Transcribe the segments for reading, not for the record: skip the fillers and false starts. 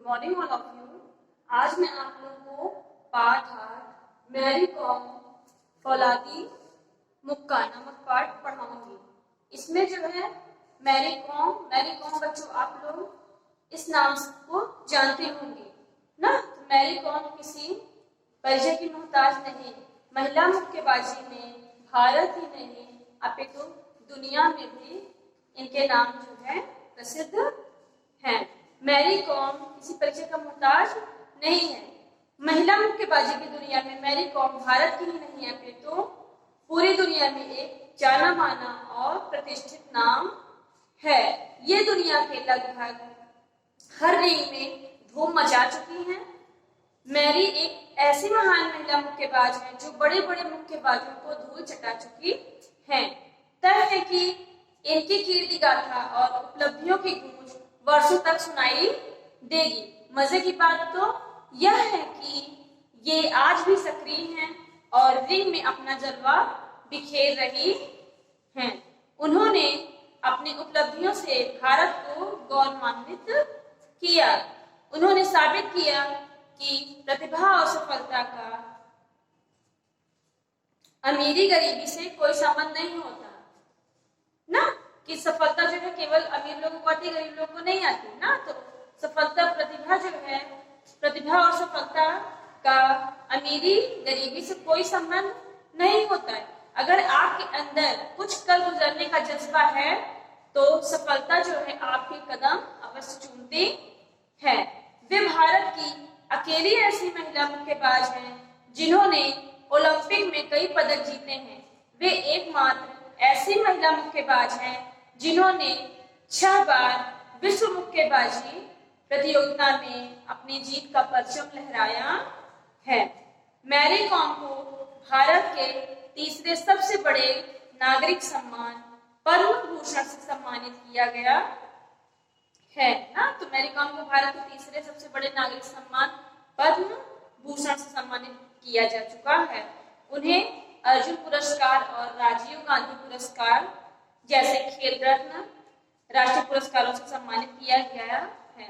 Morning all of you. आज मैं आप लोगों को पाठ 8 मैरी कॉम फौलादी मुक्का नामक पाठ पढ़ाऊंगी। इसमें जो है मैरी कॉम बच्चों आप लोग इस नाम को जानते होंगे ना। तो मैरी कॉम किसी परिचय की मोहताज नहीं। महिला मुक्केबाजी में भारत ही नहीं अपितु दुनिया में भी इनके नाम जो है प्रसिद्ध हैं। मैरी कॉम किसी परिचय का मोहताज नहीं है। महिला मुक्केबाजी की दुनिया में मैरी कॉम भारत की ही नहीं है अपितु पूरी दुनिया में एक जाना माना और प्रतिष्ठित नाम है। ये दुनिया के लगभग हर रिंग में धूम मचा चुकी हैं। मैरी एक ऐसी महान महिला मुक्केबाज है जो बड़े बड़े मुक्केबाजों को धूल चटा चुकी हैं। तय है कि इनकी कीर्ति गाथा और उपलब्धियों की गूंज वर्षों तक सुनाई देगी। मजे की बात तो यह है कि ये आज भी सक्रिय हैं और रिंग में अपना जलवा बिखेर रही हैं। उन्होंने अपनी उपलब्धियों से भारत को गौरवान्वित किया। उन्होंने साबित किया कि प्रतिभा और सफलता का अमीरी गरीबी से कोई संबंध नहीं होता ना, कि सफलता जो है केवल अमीर लोगों को आती, गरीब लोगों को नहीं आती ना। तो सफलता प्रतिभा जो है, प्रतिभा और सफलता का अमीरी गरीबी से कोई संबंध नहीं होता है। अगर आपके अंदर कुछ कर गुजरने का जज्बा है तो सफलता जो है आपके कदम अवश्य चूमती है। वे भारत की अकेली ऐसी महिला मुक्केबाज हैं जिन्होंने ओलंपिक में कई पदक जीते हैं। वे एकमात्र ऐसी महिला मुक्केबाज हैं जिन्होंने 6 बार विश्व मुक्केबाजी प्रतियोगिता में अपनी जीत का परचम लहराया है। मैरी कॉम को भारत के तीसरे सबसे बड़े नागरिक सम्मान पद्म भूषण से सम्मानित किया गया है ना। तो मैरी कॉम को भारत के तीसरे सबसे बड़े नागरिक सम्मान पद्म भूषण से सम्मानित किया जा चुका है। उन्हें अर्जुन पुरस्कार और राजीव गांधी पुरस्कार जैसे खेल रत्न राष्ट्रीय पुरस्कारों से सम्मानित किया गया है।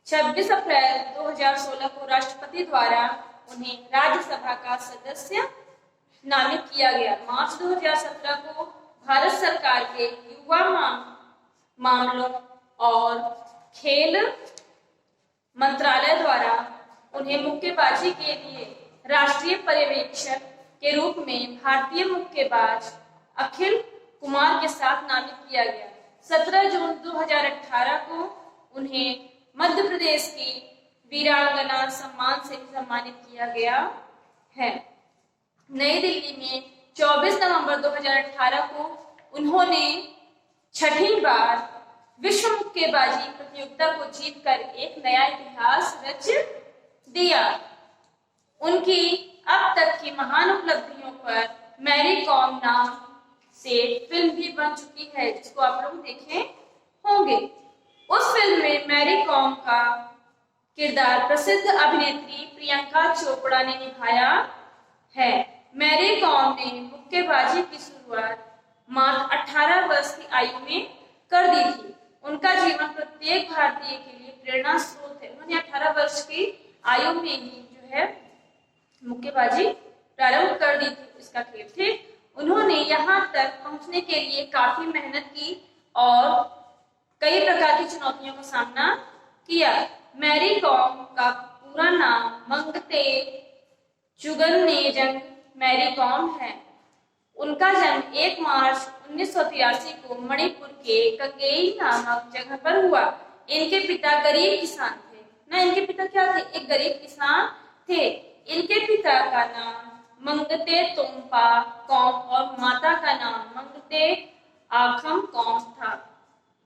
26 अप्रैल 2016 को राष्ट्रपति द्वारा उन्हें राज्यसभा का सदस्य नामित किया गया। मार्च 2017 को भारत सरकार के युवा मामलों और खेल मंत्रालय द्वारा उन्हें मुक्केबाजी के लिए राष्ट्रीय पर्यवेक्षक के रूप में भारतीय मुक्केबाज अखिल कुमार के साथ नामित किया गया। 17 जून 2018 को उन्हें मध्य प्रदेश की वीरांगना सम्मान से सम्मानित किया गया है। नई दिल्ली में 24 नवंबर 2018 को उन्होंने 6ठी बार विश्व मुक्केबाजी प्रतियोगिता को जीतकर एक नया इतिहास रच दिया। उनकी अब तक की महान उपलब्धियों पर मैरी कॉम नाम से फिल्म भी बन चुकी है जिसको आप लोग देखे होंगे। उस फिल्म में मैरी कॉम का किरदार प्रसिद्ध अभिनेत्री प्रियंका चोपड़ा ने निभाया है। मैरी कॉम ने मुक्केबाजी की शुरुआत मात्र 18 वर्ष की आयु में कर दी थी। उनका जीवन प्रत्येक भारतीय के लिए प्रेरणा स्रोत है। उन्होंने 18 वर्ष की आयु में ही जो है मुक्केबाजी प्रारंभ कर दी थी, इसका खेल थे। उन्होंने यहाँ तक पहुंचने के लिए काफी मेहनत की और कई प्रकार की चुनौतियों का सामना किया। मैरी कॉम का पूरा नाम मंगते चुगननेजंग मैरी कॉम है। उनका जन्म 1 मार्च 1983 को मणिपुर के कंगेई नामक जगह पर हुआ। इनके पिता गरीब किसान थे ना। इनके पिता क्या थे? एक गरीब किसान थे। इनके पिता का नाम मंगते तोम्पा कॉम और माता का नाम मंगते आखम कॉम था।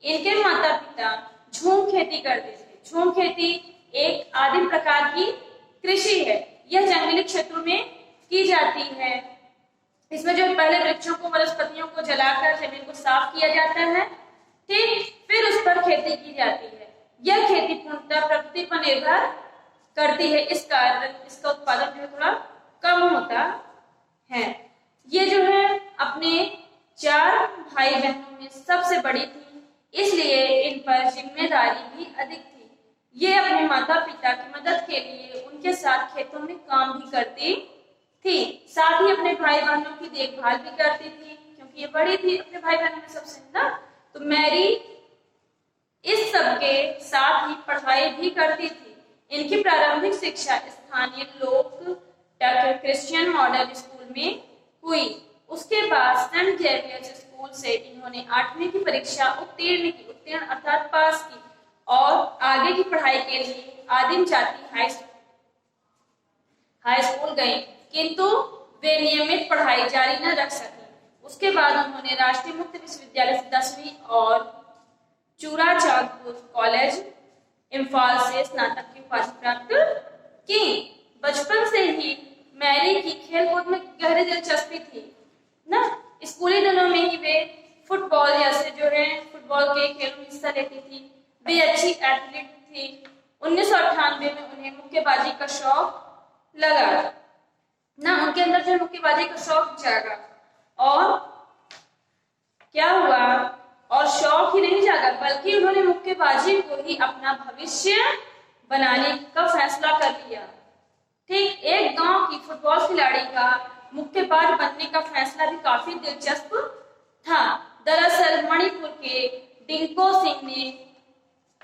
इनके माता पिता झूम खेती करते थे। झूम खेती एक आदिम प्रकार की कृषि है। यह जंगली क्षेत्रों में की जाती है। इसमें जो पहले वृक्षों को, वनस्पतियों को जलाकर जमीन को साफ किया जाता है, ठीक, फिर उस पर खेती की जाती है। यह खेती पूर्णतः प्रकृति पर निर्भर करती है। इस कारण इसका उत्पादन जो है थोड़ा कम होता है। ये जो है अपने 4 भाई बहनों में सबसे बड़ी थी, इसलिए इन पर जिम्मेदारी भी अधिक थी। ये अपने माता पिता की मदद के लिए उनके साथ खेतों में काम भी करती थी। साथ ही अपने भाई बहनों की देखभाल भी करती थी, क्योंकि ये बड़ी थी अपने भाई बहनों में सबसे ना। तो मैरी इस सब के साथ ही पढ़ाई भी करती थी। इनकी प्रारंभिक शिक्षा स्थानीय लोक क्रिश्चियन मॉडल स्कूल में हुई। उसके बाद सेंट जेवियर्स स्कूल से इन्होंने 8वीं की परीक्षा उत्तीर्ण अर्थात पास की और आगे की पढ़ाई के लिए आदिम जाति हाई स्कूल गए, किंतु वे नियमित पढ़ाई जारी न रख सके। उसके बाद उन्होंने राष्ट्रीय मुक्त विश्वविद्यालय से 10वीं और चूड़ाचांदपुर कॉलेज इम्फाल से स्नातक की उपाधि प्राप्त की। बचपन से ही मैरी की खेलकूद में गहरी दिलचस्पी थी ना। स्कूली दिनों में ही वे फुटबॉल जैसे जो है फुटबॉल के खेल में हिस्सा लेती थी। वे अच्छी एथलीट थी। 1998 में उन्हें मुक्केबाजी का शौक लगा ना, उनके अंदर जो मुक्केबाजी का शौक जागा और क्या हुआ, और शौक ही नहीं जागा बल्कि उन्होंने मुक्केबाजी को ही अपना भविष्य बनाने का फैसला कर लिया। ठीक, एक गांव की फुटबॉल खिलाड़ी का मुक्केबाज बनने का फैसला भी काफी दिलचस्प था। दरअसल मणिपुर के डिंको सिंह ने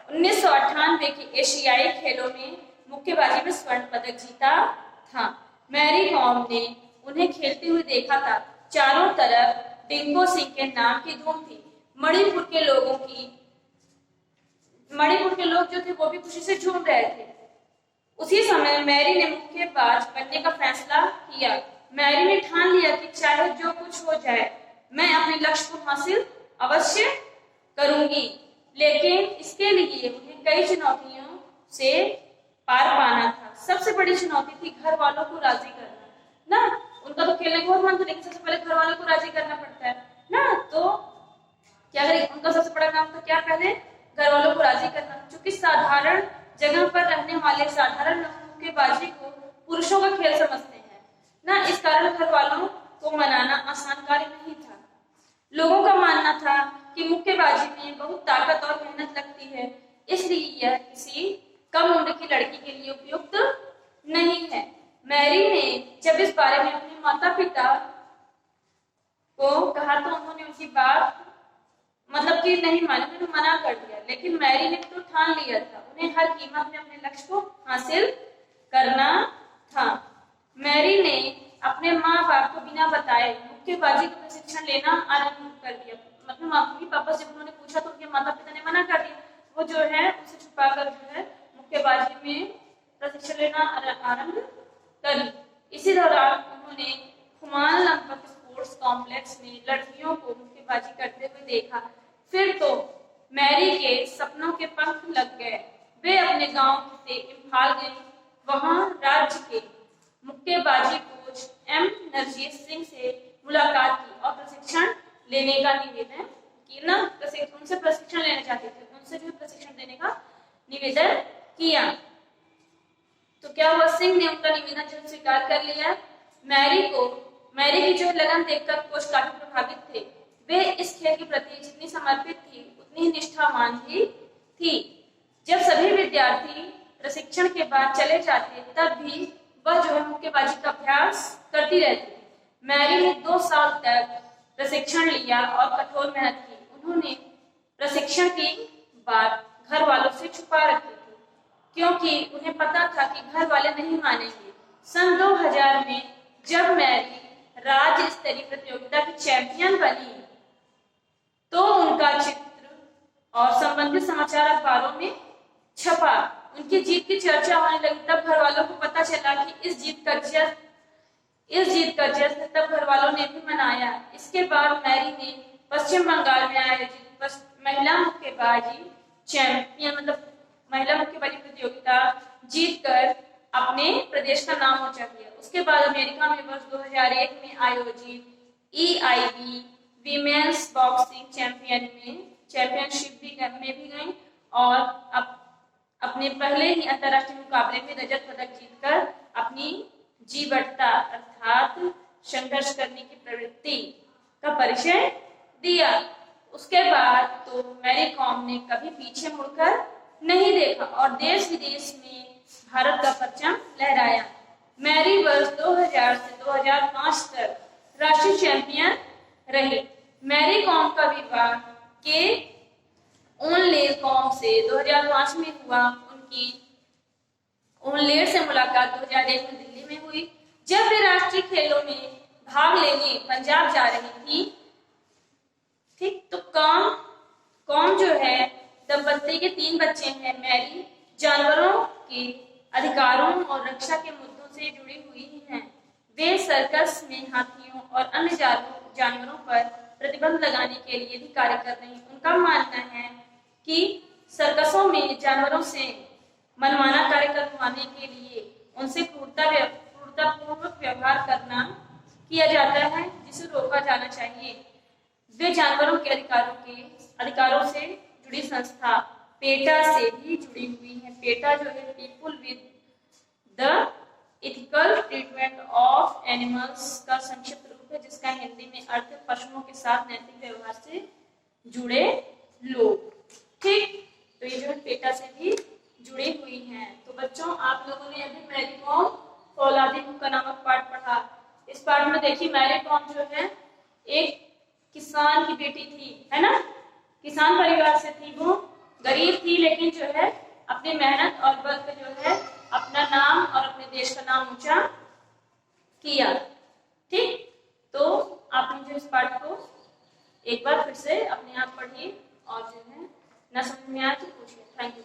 1998 के एशियाई खेलों में मुक्केबाजी में स्वर्ण पदक जीता था। मैरी कॉम ने उन्हें खेलते हुए देखा था। चारों तरफ डिंको सिंह के नाम की धूम थी। मणिपुर के लोग जो थे वो भी खुशी से झूम रहे थे। उसी समय मैरी ने मुक्केबाज बनने का फैसला किया। मैरी ने ठान लिया कि चाहे जो कुछ हो जाए मैं अपने लक्ष्य को हासिल अवश्य करूंगी, लेकिन इसके लिए उन्हें कई चुनौतियों से पार पाना था। सबसे बड़ी चुनौती थी घर वालों को राजी करना ना। उनका तो खेलने को बहुत मन था, लेकिन सबसे पहले घर वालों को राजी करना पड़ता है ना। तो क्या करें, उनका सबसे बड़ा काम था क्या, पहले घर वालों को राजी करना। क्योंकि साधारण जगह पर रहने वाले साधारण लोग मुक्केबाजी को पुरुषों का खेल समझते हैं ना, इस कारण घर वालों को मनाना आसान कार्य नहीं था। लोगों का मानना था कि मुक्केबाजी में बहुत ताकत और मेहनत लगती है, इसलिए यह किसी कम उम्र की लड़की के लिए उपयुक्त नहीं है। मैरी ने जब इस बारे में अपने माता पिता को कहा तो उन्होंने उनकी बात मतलब कि नहीं माना, उन्होंने मना कर दिया। लेकिन मैरी ने तो ठान लिया था, उन्हें हर कीमत में अपने लक्ष्य को हासिल करना था। मैरी ने अपने माँ बाप को बिना बताए मुक्केबाजी का प्रशिक्षण लेना आरंभ कर दिया। मतलब मम्मी पापा से उन्होंने पूछा तो उनके माता पिता ने मना कर दिया। वो जो है उसे छुपाकर जो है मुक्केबाजी में प्रशिक्षण लेना आरंभ कर। इसी दौरान उन्होंने खुमान लंपत स्पोर्ट्स कॉम्प्लेक्स में लड़कियों को मुक्केबाजी करते हुए देखा। फिर तो मैरी के सपनों के पंख लग गए। वे अपने गांव से इम्फाल गई। वहां राज्य के मुक्केबाजी कोच एम नरजीत सिंह से मुलाकात की और प्रशिक्षण लेने का निवेदन किया। उनसे प्रशिक्षण लेना चाहते थे, उनसे जो प्रशिक्षण देने का निवेदन किया। तो क्या हुआ, सिंह ने उनका निवेदन जो स्वीकार कर लिया। मैरी की जो लगन देखकर कोच काफी प्रभावित थे। वे इस खेल के प्रति जितनी समर्पित थी उतनी निष्ठावान भी थी। जब सभी विद्यार्थी प्रशिक्षण के बाद चले जाते तब भी वह जो है मुक्केबाजी का अभ्यास करती रहती। मैरी ने 2 साल तक प्रशिक्षण लिया और कठोर मेहनत की। उन्होंने प्रशिक्षण की बात घर वालों से छुपा रखी थी, क्योंकि उन्हें पता था कि घर वाले नहीं मानेंगे। सन 2000 में जब मैरी राज्य स्तरीय प्रतियोगिता की चैंपियन बनी तो उनका चित्र और संबंधित समाचार अखबारों में छपा। उनकी जीत की चर्चा होने लगी। तब घर वालों को पता चला कि इस जीत का जश्न तब घर वालों ने भी मनाया। इसके बाद मैरी ने पश्चिम बंगाल में आयोजित महिला मुक्केबाजी प्रतियोगिता जीतकर अपने प्रदेश का नाम ऊंचा किया। उसके बाद अमेरिका में वर्ष 2001 में आयोजित EIB वीमेन्स बॉक्सिंग चैंपियनशिप में भी गई और अपने पहले ही अंतर्राष्ट्रीय मुकाबले में रजत पदक जीतकर अपनी जीवटता अर्थात संघर्ष करने की प्रवृत्ति का परिचय दिया। उसके बाद तो मैरी कॉम ने कभी पीछे मुड़कर नहीं देखा और देश विदेश में भारत का परचम लहराया। मैरी वर्ष 2000 से 2005 तक राष्ट्रीय चैंपियन रही। मैरी कॉम का विवाह के ओनलेर कॉम से 2005 में हुआ। उनकी ओनलेर से मुलाकात 2001 में दिल्ली में हुई, जब वे राष्ट्रीय खेलों में भाग लेने पंजाब जा रही थी। ठीक, तो कॉम जो है दंपत्ति के 3 बच्चे हैं। मैरी जानवरों के अधिकारों और रक्षा के मुद्दों से जुड़ी हुई हैं। वे सर्कस में हाथियों और अन्य जानवरों पर प्रतिबंध लगाने के लिए भी कार्य कर रही हैं। उनका मानना है कि सर्कसों में जानवरों से मनमाना कार्य करवाने के लिए उनसे क्रूरतापूर्वक व्यवहार किया जाता है, जिसे रोका जाना चाहिए। वे जानवरों के अधिकारों से जुड़ी संस्था पेटा से भी जुड़ी हुई है। पेटा जो है people with the ethical treatment of animals का संक्षिप्त रूप है, जिसका हिंदी में अर्थ है पशुओं के साथ नैतिक व्यवहार से जुड़े लोग। ठीक, तो ये जो है पेटा से भी जुड़ी हुई हैं। तो बच्चों, आप लोगों ने अभी मैरी कॉम फौलादी हुक्का नामक पाठ पढ़ा। इस पाठ में देखिए मैरी कॉम जो है एक किसान की बेटी थी, है ना। किसान परिवार से थी, वो गरीब थी, लेकिन जो है अपनी मेहनत और बल पे जो है अपना नाम और अपने देश का नाम ऊंचा किया। ठीक, तो आपने जो इस पाठ को एक बार फिर से अपने आप पढ़िए और जो है ना समझ में आए तो पूछिए। Thank you.